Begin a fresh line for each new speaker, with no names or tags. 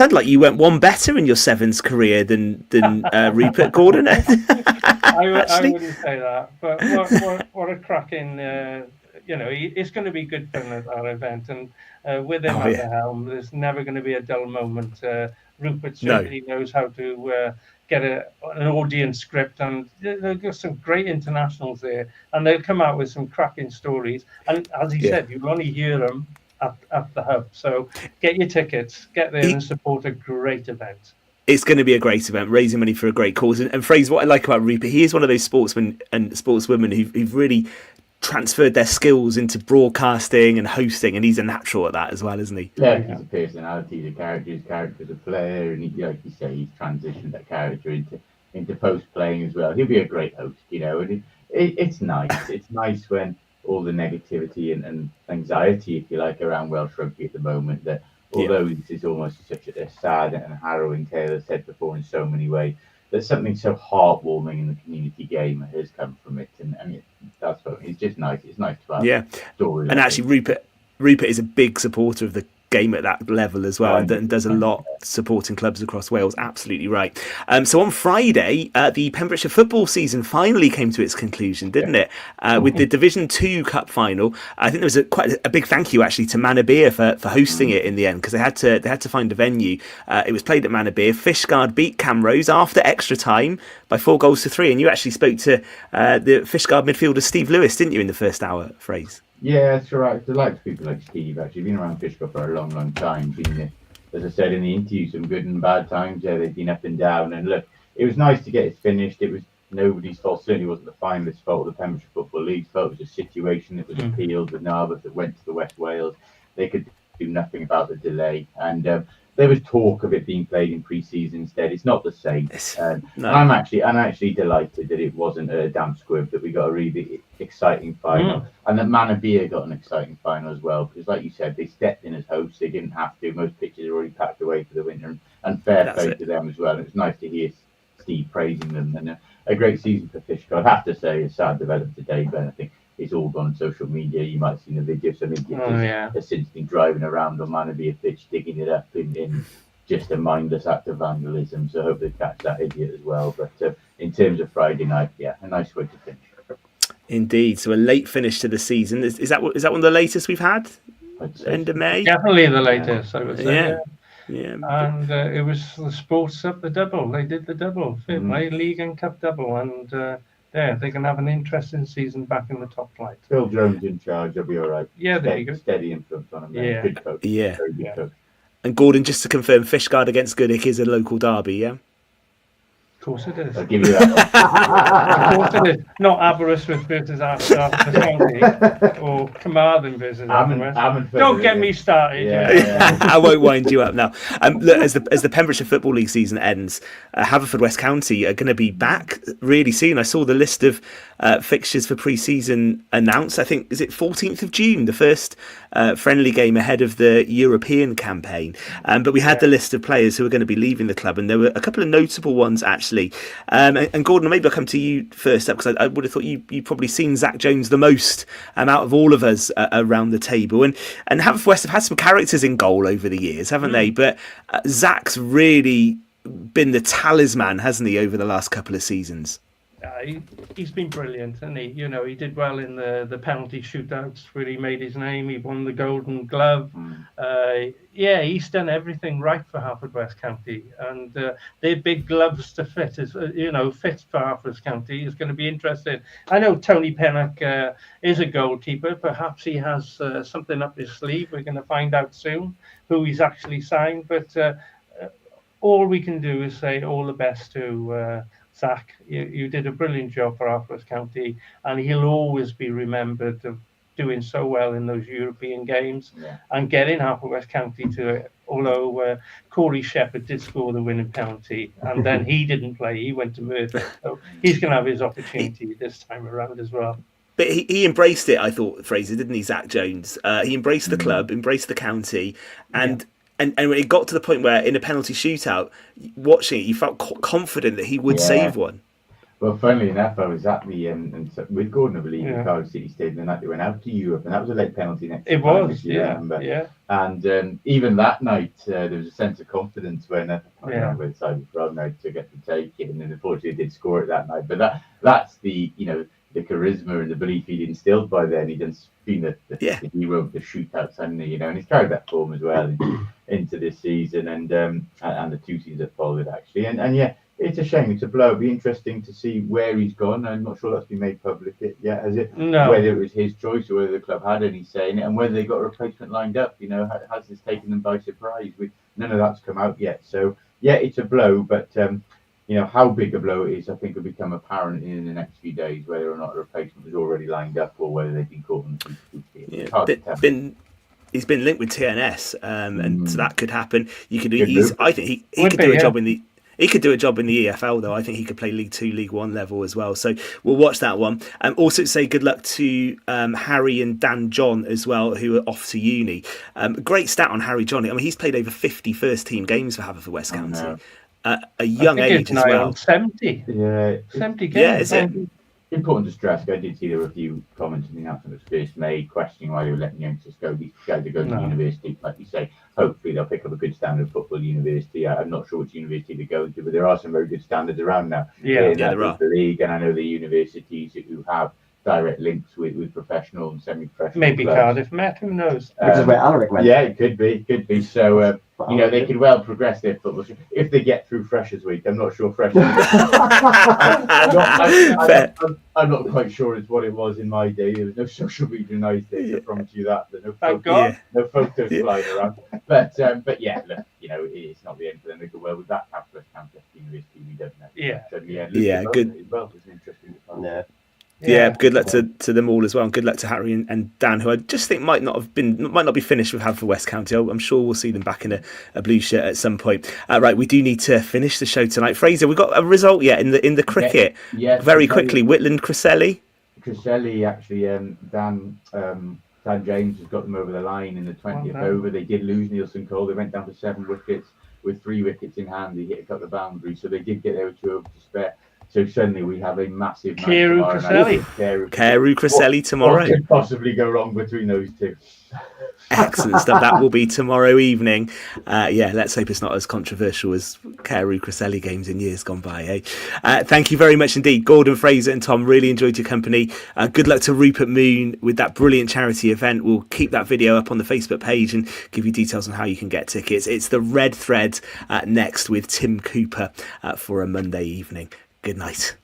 sounded like you went one better in your Sevens career than Rupert Gordon.
I wouldn't say that, but what a cracking, it's going to be good fun at our event, and with him at the helm, there's never going to be a dull moment. Rupert certainly knows how to get an audience script, and there've got some great internationals there, and they'll come out with some cracking stories. And as he said, you'll only hear them at the hub. So get your tickets, get there and support a great event.
It's going to be a great event, raising money for a great cause. And Fraser, what I like about Rupert, he is one of those sportsmen and sportswomen who've really transferred their skills into broadcasting and hosting, and he's a natural at that as well, isn't he?
Yeah, he's a personality, he's a character's a player, and like you say, he's transitioned that character into post-playing as well. He'll be a great host, and it's nice. It's nice when all the negativity and anxiety, if you like, around Welsh rugby at the moment, that although this is almost such a sad and harrowing tale, as said before in so many ways, there's something so heartwarming in the community game that has come from it, and that's what it's just nice. It's nice to have stories.
And actually, Rupert is a big supporter of the game at that level as well, and does a lot supporting clubs across Wales. Absolutely right. So on Friday, the Pembrokeshire football season finally came to its conclusion, didn't it? With the Division 2 Cup final. I think there was quite a big thank you actually to Manabir for hosting it in the end, because they had to find a venue. It was played at Manabir. Fishguard beat Camrose after extra time by 4-3, and you actually spoke to the Fishguard midfielder Steve Lewis, didn't you, in the first hour, Phrase?
Yeah, that's right. I like people like Steve, actually. Been around Fishguard for a long, long time. Been, as I said in the interview, some good and bad times. Yeah, they've been up and down. And look, it was nice to get it finished. It was nobody's fault. Certainly wasn't the finalists' fault, the Pembrokeshire Football League's fault. It was a situation that was appealed with Narberth that went to the West Wales. They could do nothing about the delay. And there was talk of it being played in pre-season instead. It's not the same. No. I'm actually delighted that it wasn't a damp squib, that we got a really exciting final, and that Manabir got an exciting final as well. Because, like you said, they stepped in as hosts. They didn't have to. Most pitches are already packed away for the winter, and fair play to them as well. And it was nice to hear Steve praising them, and a great season for Fishguard. I have to say, it's sad developed today, but I think it's all gone on social media. You might have seen the video. Some idiots have since been driving around on Manabir pitch, digging it up in just a mindless act of vandalism. So I hope they catch that idiot as well. But in terms of Friday night, a nice way to finish.
Indeed. So a late finish to the season. Is that one of the latest we've had? End of May?
Definitely the latest, I would say.
Yeah.
And it was the sports up the double. They did the double. Fair play, League and Cup double. And they can have an interesting season back in the top flight.
Phil Jones in charge. I'll be all right.
Yeah, there you go.
Steady influence on him.
Yeah.
Good coach.
Yeah.
Very good coach.
And Gordon, just to confirm, Fishguard against Goodwick is a local derby, yeah?
Of course it is.
I'll give you that.
Of course it is. Not Aberystwyth versus Haverfordwest County or Carmarthen versus Haverfordwest. Don't get me started.
Yeah.
I won't wind you up now. Look, as the Pembrokeshire Football League season ends, Haverfordwest County are going to be back really soon. I saw the list of fixtures for pre-season announced. I think, is it 14th of June, the first friendly game ahead of the European campaign. But we had the list of players who are going to be leaving the club, and there were a couple of notable ones actually. And Gordon, maybe I'll come to you first up, because I would have thought you've probably seen Zach Jones the most out of all of us around the table. And Haverfordwest have had some characters in goal over the years, haven't they? But Zach's really been the talisman, hasn't he, over the last couple of seasons?
He's been brilliant, hasn't he? He did well in the penalty shootouts where he made his name. He won the Golden Glove. He's done everything right for Haverfordwest County, and their big gloves to fit fits for Haverfordwest County is going to be interesting. I know Tony Pennock is a goalkeeper. Perhaps he has something up his sleeve. We're going to find out soon who he's actually signed. But all we can do is say all the best to Zach. You did a brilliant job for Haverfordwest County, and he'll always be remembered of doing so well in those European games and getting Haverfordwest County to it. Although Corey Shepherd did score the winning penalty, and then he didn't play, he went to Merthyr. So he's going to have his opportunity this time around as well.
But he embraced it, I thought, Fraser, didn't he, Zach Jones? He embraced the club, embraced the county, and when it got to the point where in a penalty shootout, watching it, you felt confident that he would save one.
Well, funnily enough, I was at the with Gordon, I believe,
Yeah.
in Cardiff City Stadium the night they went out to Europe, and that was a late penalty next
It
time,
was,
if you
yeah,
remember.
yeah.
And even that night, there was a sense of confidence when I don't
Yeah.
know where the side was from now to get to take it, and then unfortunately they did score it that night. But that's the the charisma and the belief he'd instilled by then. He'd been the hero of the shootouts, hadn't he? And he's carried that form as well into this season and the 2 seasons that followed actually. And yeah, it's a shame. It's a blow. It'll be interesting to see where he's gone. I'm not sure that's been made public yet, has it?
No.
Whether it was his choice or whether the club had any say in it, and whether they got a replacement lined up. Has this taken them by surprise? None of that's come out yet. So yeah, it's a blow, but how big a blow it is, I think will become apparent in the next few days, whether or not a replacement was already lined up or whether they've been caught on the
He's been linked with TNS, and so that could happen. I think he
Would
could
be,
do a
yeah.
job in the. He could do a job in the EFL, though. I think he could play League 2, League 1 level as well. So we'll watch that one. Also say good luck to Harry and Dan John as well, who are off to uni. Great stat on Harry John. I mean, he's played over 50 first-team games for Haverfordwest County. A young age as well.
70.
Yeah.
70 games.
Yeah, is it?
Important to stress, I did see there were a few comments in the announcement that was first made questioning why they were letting youngsters go. These guys are going to university, like you say. Hopefully they'll pick up a good standard of football university. I'm not sure which university they go to, but there are some very good standards around now.
Yeah,
there are.
The league, and I know the universities who have direct links with professional and semi-professional
Maybe
clubs.
Cardiff Met, who knows?
Which is where Alaric went.
Yeah, it could be. So, they could well progress their football if they get through Freshers Week. I'm not sure Freshers I'm not quite sure it's what it was in my day. There was no social media in my day. I promise you that. There's no photos flying around. But yeah, look, it's not the end for them. They go well with that campus university. We don't know.
Yeah.
So,
good.
As well. It's interesting to find.
Yeah, good luck to them all as well, and good luck to Harry and Dan, who I just think might not be finished with Haverfordwest County. I'm sure we'll see them back in a blue shirt at some point. Right, we do need to finish the show tonight. Fraser, we got a result yet in the cricket?
Yes,
very quickly. Whitland Criselli.
Actually, Dan James has got them over the line in the 20th over. They did lose Nielsen Cole. They went down to 7 wickets with 3 wickets in hand. He hit a couple of boundaries, so they did get there 2 over to spare. So suddenly we have a massive night tomorrow.
Carew Criselli tomorrow.
What could possibly go wrong between those two?
Excellent stuff. That will be tomorrow evening. Let's hope it's not as controversial as Carew Criselli games in years gone by. Thank you very much indeed, Gordon, Fraser and Tom. Really enjoyed your company. Good luck to Rupert Moon with that brilliant charity event. We'll keep that video up on the Facebook page and give you details on how you can get tickets. It's the Red Thread next with Tim Cooper for a Monday evening. Good night.